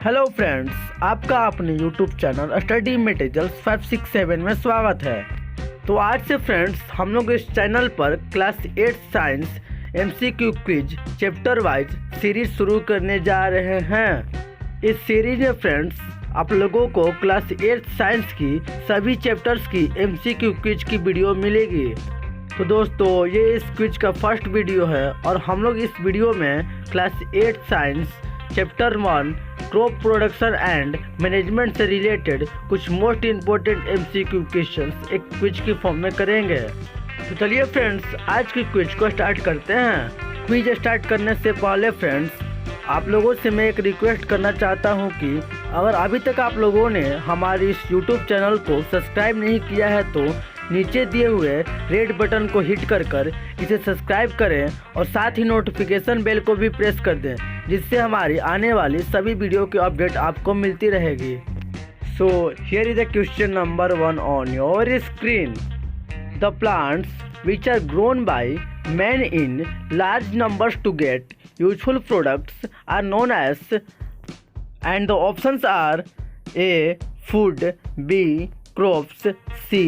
Hello friends, आपका अपने YouTube channel study materials 567 में स्वागत है। तो आज से फ्रेंड्स हम लोग इस चैनल पर class 8 science MCQ quiz chapter wise series शुरू करने जा रहे हैं। इस सीरीज में फ्रेंड्स आप लोगों को क्लास 8 साइंस की सभी चैप्टर्स की एमसीक्यू क्विज की वीडियो मिलेगी। तो दोस्तों ये इस क्विज का फर्स्ट वीडियो है और हम लोग इस वीडियो में class 8 science chapter 1 crop production and management से रिलेटेड कुछ मोस्ट इम्पोर्टेंट एमसीक्यू क्वेश्चंस एक क्विज की फॉर्म में करेंगे। तो चलिए फ्रेंड्स आज की क्विज को स्टार्ट करते हैं। क्विज स्टार्ट करने से पहले फ्रेंड्स आप लोगों से मैं एक रिक्वेस्ट करना चाहता हूं कि अगर अभी तक आप लोगों ने हमारे इस यूट्यूब चैनल को सब्सक्राइब नहीं किया है तो नीचे दिए हुए रेड बटन को हिट कर इसे सब्सक्राइब करें और साथ ही नोटिफिकेशन बेल को भी प्रेस कर दें, जिससे हमारी आने वाली सभी वीडियो की अपडेट आपको मिलती रहेगी। So here is the question number 1 on your screen. The plants which are grown by man in large numbers to get useful products are known as, and the options are A food, B crops, C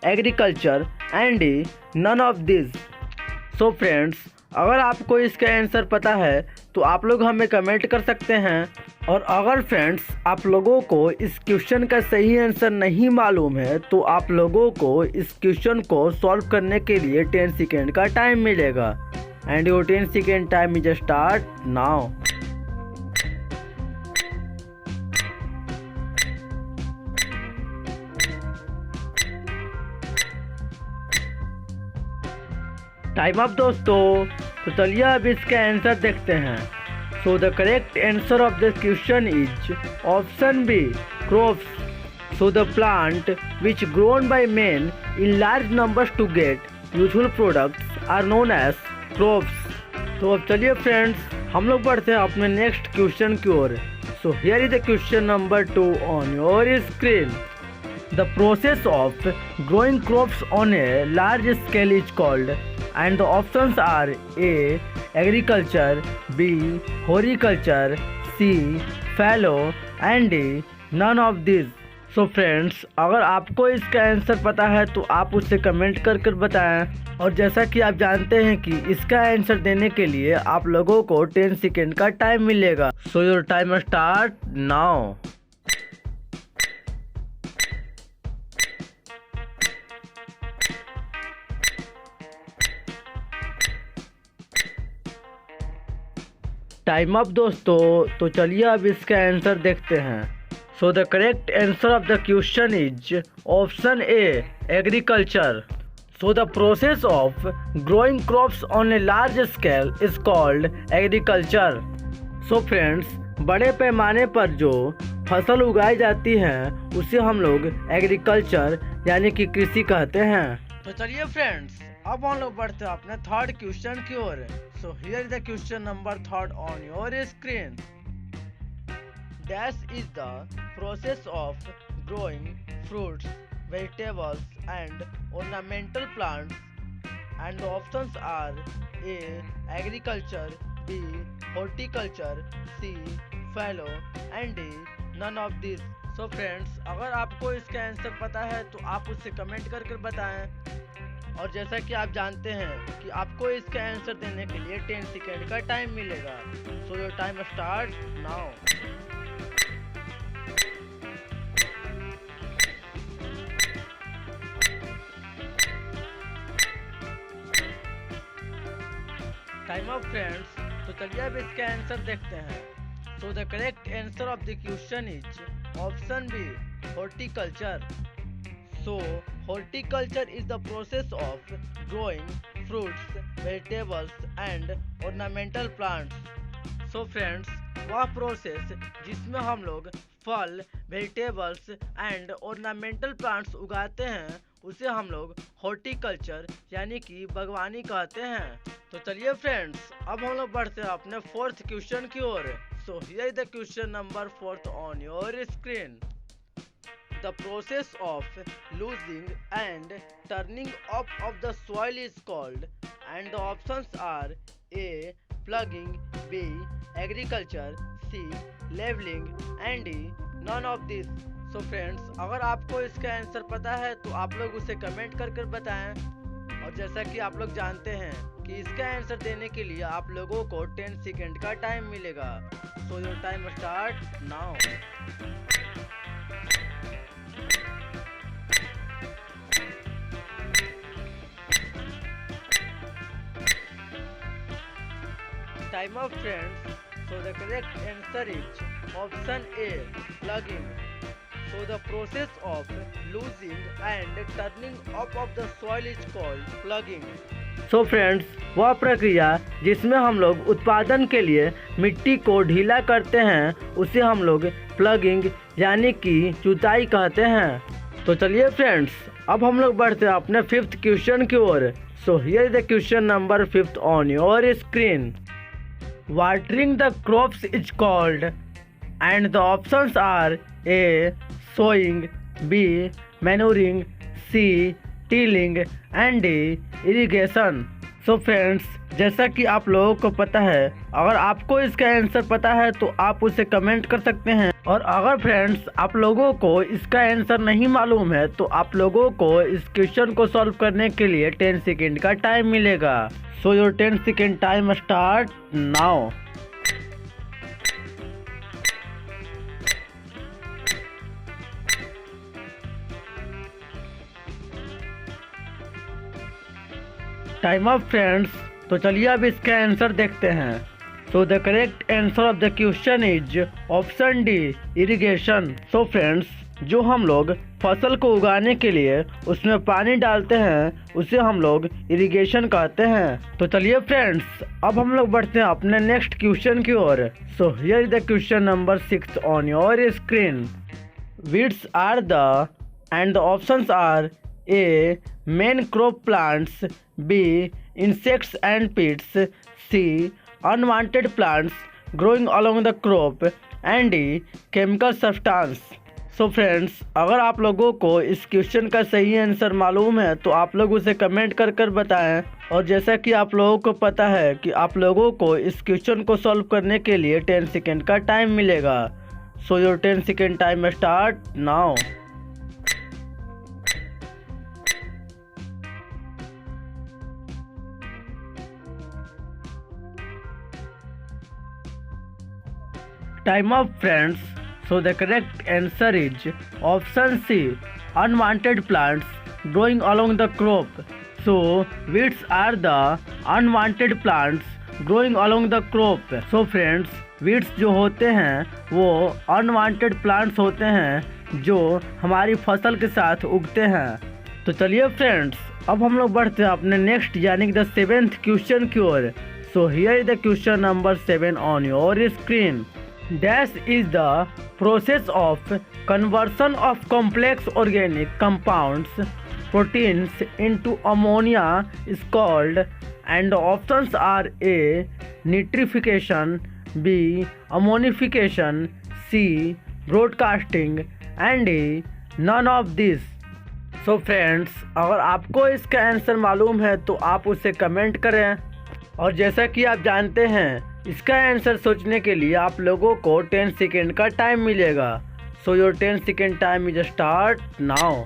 agriculture and D none of these। So friends अगर आपको इसका answer पता है तो आप लोग हमें comment कर सकते हैं, और अगर फ्रेंड्स आप लोगों को इस क्वेश्चन का सही आंसर नहीं मालूम है तो आप लोगों को इस क्वेश्चन को सॉल्व करने के लिए 10 सेकेंड का टाइम मिलेगा। And your 10 second time is start now. Time up दोस्तों। तो चलिए अब इसका आंसर देखते हैं। So the correct answer of the question is option B crops. So the plant which grown by man in large numbers to get useful products are known as crops. तो अब चलिए फ्रेंड्स हम लोग बढ़ते हैं अपने नेक्स्ट क्वेश्चन की ओर। So here is the question number 2 on your screen. The process of growing crops on a large scale is called, and the options are A agriculture, B horticulture, C fallow and D none of these। So friends अगर आपको इसका answer पता है तो आप उसे comment कर बताएं, और जैसा कि आप जानते हैं कि इसका आंसर देने के लिए आप लोगों को 10 सेकेंड का टाइम मिलेगा। So your time start now. Time up दोस्तों। तो चलिए अब इसका आंसर देखते हैं। So the correct answer of the question is option A agriculture. So the process of growing crops on a large scale is called agriculture. So friends बड़े पैमाने पर जो फसल उगाई जाती है उसे हम लोग एग्रीकल्चर यानी कि कृषि कहते हैं। तो चलिए फ्रेंड्स अब हम लोग बढ़ते हैं अपने थर्ड क्वेश्चन की ओर। So here is the question number 3 on your screen. Dash is the process of growing fruits, vegetables and ornamental plants, and the options are A agriculture, B horticulture, C fallow and D none of these। So friends अगर आपको इसका answer पता है तो आप उससे comment कर बताएं, और जैसा कि आप जानते हैं कि आपको इसका आंसर देने के लिए 10 सेकेंड का टाइम मिलेगा। So your time start now. Time up friends. तो चलिए अब इसका आंसर देखते हैं। So the correct answer of the question is option B horticulture. So horticulture is the process of growing fruits, vegetables and ornamental plants। So friends वह process जिसमें हम लोग फल, वेजिटेबल्स एंड ऑर्नामेंटल प्लांट्स उगाते हैं उसे हम लोग हॉर्टिकल्चर यानी कि बागवानी कहते हैं। तो चलिए फ्रेंड्स अब हम लोग बढ़ते हैं अपने फोर्थ क्वेश्चन की ओर। So here is the question number 4 on your screen. The process of losing and turning up of the soil is called, and the options are A plugging, B agriculture, C. Leveling and D. None of this. So friends, अगर आपको इसका answer पता है तो आप लोग उसे comment कर बताएं। और जैसा कि आप लोग जानते हैं कि इसका आंसर देने के लिए आप लोगों को 10 सेकेंड का टाइम मिलेगा। So your time start now. Time up friends. So the correct answer is option A, plugging. So the process of losing and turning up of the soil is called plugging. So friends, वह प्रक्रिया जिसमें हम लोग उत्पादन के लिए मिट्टी को ढीला करते हैं उसे हम लोग प्लगिंग यानी कि जुताई कहते हैं। तो चलिए फ्रेंड्स, अब हम लोग बढ़ते हैं अपने 5th क्वेश्चन की ओर। So here is the question number 5th on your screen. Watering the crops is called, and the options are A. Sowing, B. Manuring, C. Tilling and D. Irrigation. So friends, जैसा कि आप लोगों को पता है, अगर आपको इसका आंसर पता है तो आप उसे कमेंट कर सकते हैं। और अगर फ्रेंड्स आप लोगों को इसका आंसर नहीं मालूम है तो आप लोगों को इस क्वेश्चन को सॉल्व करने के लिए 10 सेकेंड का टाइम मिलेगा। So your 10 second time start now. Time up friends. तो चलिए अब इसका आंसर देखते हैं। So the correct answer of the question is option D, irrigation. So friends, जो हम लोग फसल को उगाने के लिए उसमें पानी डालते हैं उसे हम लोग इरिगेशन कहते हैं। तो चलिए फ्रेंड्स, अब हम लोग बढ़ते हैं अपने नेक्स्ट क्वेश्चन की ओर। So here is the question number 6 on your screen. Weeds are the and the options are A. Main crop plants, B. Insects and pests, C. Unwanted plants growing along the crop and D. Chemical substance. So friends, अगर आप लोगों को इस question का सही answer मालूम है तो आप लोग उसे कमेंट कर बताएं। और जैसा कि आप लोगों को पता है कि आप लोगों को इस क्वेश्चन को सॉल्व करने के लिए 10 सेकेंड का टाइम मिलेगा। So your 10 second time start now. Time up friends. So the correct answer is option C, unwanted plants growing along the crop. So weeds are the unwanted plants growing along the crop. So friends, weeds जो होते हैं वो unwanted plants होते हैं जो हमारी फसल के साथ उगते हैं। तो चलिए फ्रेंड्स, अब हम लोग बढ़ते हैं अपने नेक्स्ट यानी कि द 7th क्वेश्चन की ओर। So here is the question number 7 on your screen. Dash is the process of conversion of complex organic compounds, proteins into ammonia is called, and the options are A. Nitrification, B. Ammonification, C. Broadcasting and D. None of these. So friends, अगर आपको इसका answer मालूम है तो आप उसे comment करें। और जैसा कि आप जानते हैं, इसका आंसर सोचने के लिए आप लोगों को 10 सेकेंड का टाइम मिलेगा। So your 10 second time is start now.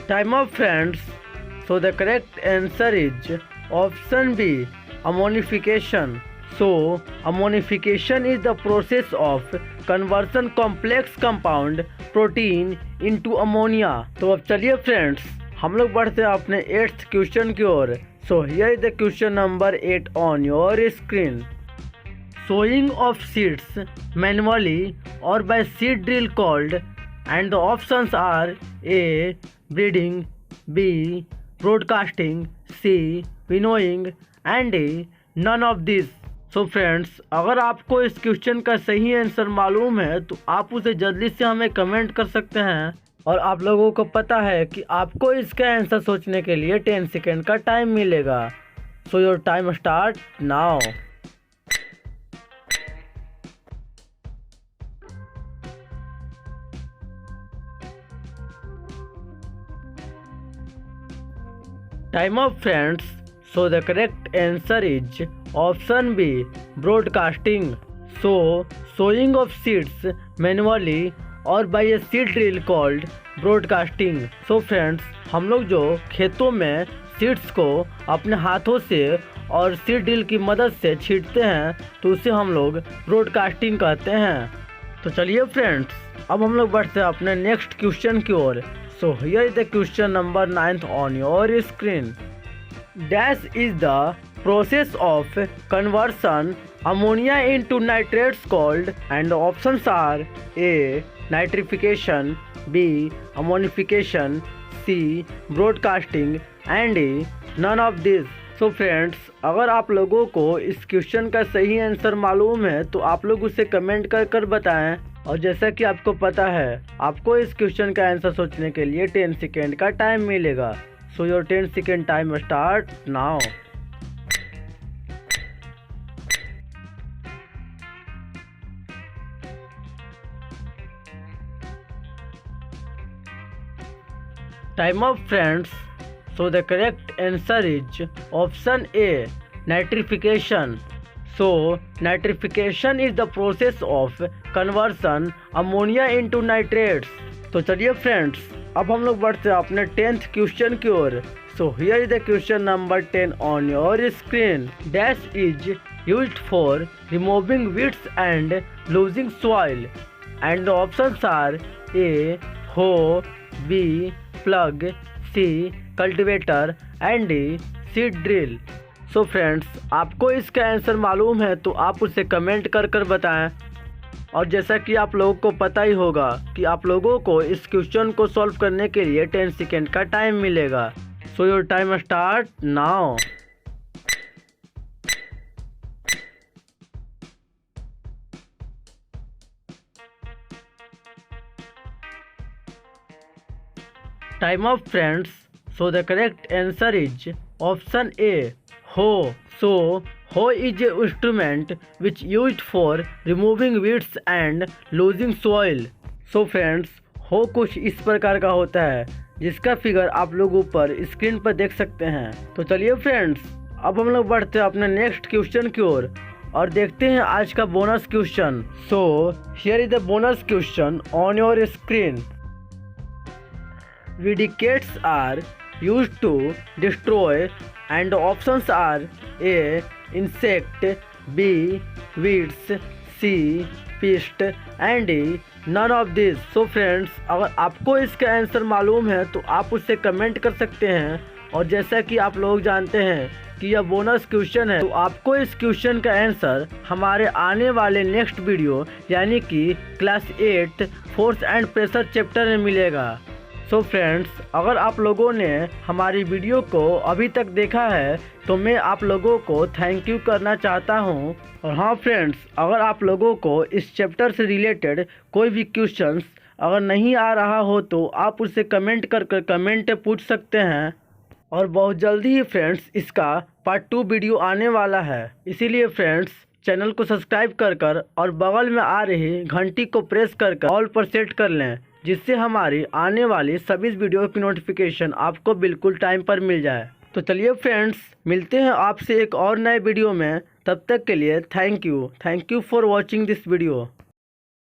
Time up friends. So the correct answer is option B, ammonification. So, ammonification is the process of conversion complex compound protein into ammonia. तो अब चलिए friends, हम लोग बढ़ते हैं अपने 8th question की ओर। So here is the question number 8 on your screen. Sowing of seeds manually or by seed drill called, and the options are A. Breeding, B. Broadcasting, C. Winnowing and D. None of these. So friends, अगर आपको इस question का सही answer मालूम है तो आप उसे जल्दी से हमें कमेंट कर सकते हैं। और आप लोगों को पता है कि आपको इसका आंसर सोचने के लिए 10 सेकेंड का टाइम मिलेगा। So your time start now. Time of friends, so the correct answer is option B broadcasting. So sowing of seeds manually और by a seed drill called broadcasting. So friends, हम लोग जो खेतों में seeds को अपने हाथों से और सीड ड्रिल की मदद से छींटते हैं तो उसे हम लोग ब्रॉडकास्टिंग कहते हैं। तो चलिए फ्रेंड्स, अब हम लोग बढ़ते हैं अपने नेक्स्ट क्वेश्चन की ओर। So here is the question number 9 on your screen. Dash is the process of conversion ammonia into nitrates called, and options are A nitrification, B ammonification, C broadcasting and A none of this. So friends, अगर आप लोगों को इस question का सही answer मालूम है तो आप लोग उसे कमेंट कर बताएं। और जैसा कि आपको पता है, आपको इस क्वेश्चन का आंसर सोचने के लिए 10 सेकेंड का टाइम मिलेगा। So your 10 second time start now. Time of friends, so the correct answer is option A nitrification. So nitrification is the process of conversion ammonia into nitrates. तो चलिए friends, अब हम लोग बढ़ते हैं अपने 10th क्वेश्चन की ओर। So here is the question number 10 on your screen. Dash is used for removing weeds and losing soil, and the options are A hoe, B plug, C cultivator and D seed drill. So friends, आपको इसका answer मालूम है तो आप उसे comment कर बताएं। और जैसा कि आप लोगों को पता ही होगा कि आप लोगों को इस क्वेश्चन को सॉल्व करने के लिए 10 सेकेंड का टाइम मिलेगा। So your time start now. Time of friends, so the correct answer is option A hoe. So hoe is a instrument which used for removing weeds and losing soil. So friends, hoe कुछ इस प्रकार का होता है जिसका figure आप लोग ऊपर स्क्रीन पर देख सकते हैं। तो चलिए फ्रेंड्स, अब हम लोग बढ़ते हैं अपने नेक्स्ट क्वेश्चन की ओर और देखते हैं आज का bonus question. So here is the bonus question on your screen. Vedicates are used to destroy, and the options are A insect, B weeds, C pest and D none of these. So friends, अगर आपको इसका answer मालूम है तो आप उससे comment कर सकते हैं। और जैसा कि आप लोग जानते हैं कि यह बोनस क्वेश्चन है तो आपको इस क्वेश्चन का आंसर हमारे आने वाले नेक्स्ट वीडियो यानी कि class 8 force and pressure chapter में मिलेगा। सो फ्रेंड्स, अगर आप लोगों ने हमारी वीडियो को अभी तक देखा है तो मैं आप लोगों को थैंक यू करना चाहता हूं। और हाँ फ्रेंड्स, अगर आप लोगों को इस चैप्टर से रिलेटेड कोई भी क्वेश्चंस अगर नहीं आ रहा हो तो आप उसे कमेंट कमेंट पूछ सकते हैं। और बहुत जल्दी ही फ्रेंड्स इसका पार्ट 2 वीडियो आने वाला है, इसीलिए फ्रेंड्स चैनल को सब्सक्राइब कर और बगल में आ रही घंटी को प्रेस कर ऑल पर सेट कर लें, जिससे हमारी आने वाली सभी वीडियो की नोटिफिकेशन आपको बिल्कुल टाइम पर मिल जाए। तो चलिए फ्रेंड्स, मिलते हैं आपसे एक और नए वीडियो में। तब तक के लिए thank you for watching this video.